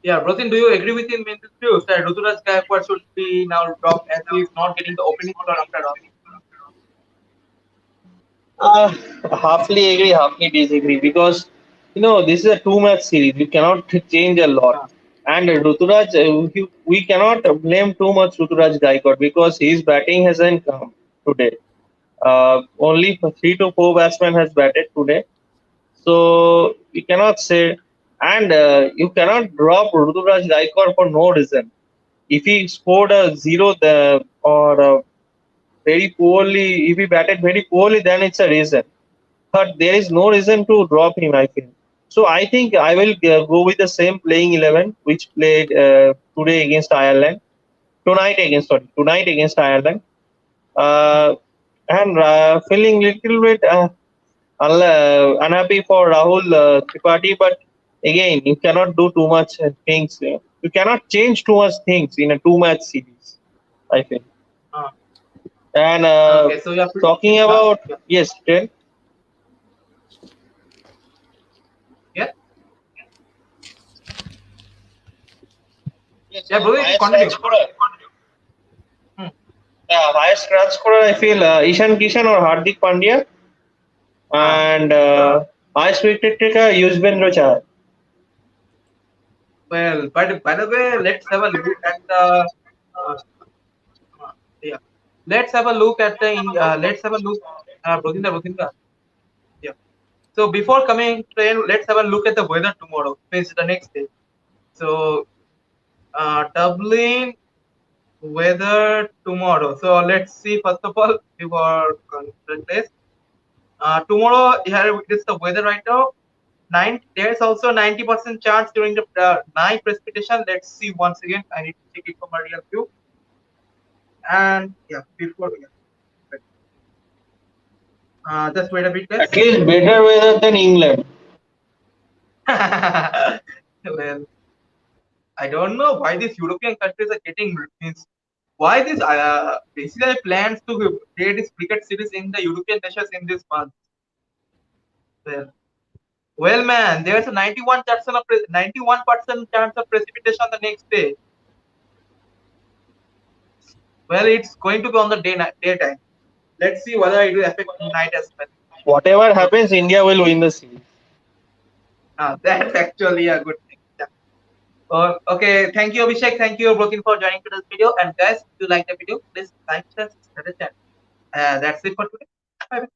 Yeah, Rotin, do you agree with him in this view that Ruturaj Gaikwad should be now dropped as he is not getting the opening slot after all? Uh, Halfly agree, halfly disagree, because this is a two-match series. You cannot change a lot. Yeah. And Ruturaj, we cannot blame too much Ruturaj Gaikwad because his batting hasn't come today. Only 3 to 4 batsmen has batted today, so we cannot say. And you cannot drop Ruturaj Gaikwad for no reason. If he scored a zero or very poorly, if he batted very poorly, then it's a reason. But there is no reason to drop him, I feel. So I think I will go with the same playing 11 which played today against Ireland. Tonight against Ireland. Uh, and feeling little bit unhappy for Rahul Tripathi, but again, you cannot do too much things. You cannot change too much things in a two-match series, I feel. Uh, And okay, so you're talking about, yes, tell. yeah, Yes, yeah, Rohit, highest run continue. scorer. Hmm. Highest run scorer, I feel Ishan Kishan or Hardik Pandya, Ah, and highest wicket taker Yuzvendra Chahal. well, but by the way, let's have a look at the uh, yeah. Let's have a look at the let's have a look. Brodinda. Yeah. So before coming train, let's have a look at the weather tomorrow. Means the next day. So Dublin weather tomorrow. So let's see first of all before place. Tomorrow here it is the weather right now. There's also 90% chance during the night precipitation. Let's see once again. I need to check it from a real view. And yeah, before yeah, wait. Just wait a bit, guys. At least better weather than England. Well, I don't know why these European countries are getting means why this basically plans to play this cricket series in the European nations in this month. Well, well, man, there's a 91% chance of precipitation the next day. Well, it's going to be on the daytime. Let's see whether it will affect night as well. Whatever So, happens, India will win the series. that's actually a good thing. Yeah. Okay, thank you, Abhishek. Thank you, Brokin, for joining today's video. And guys, if you like the video, please like, share, subscribe the channel. That's it for today. Bye.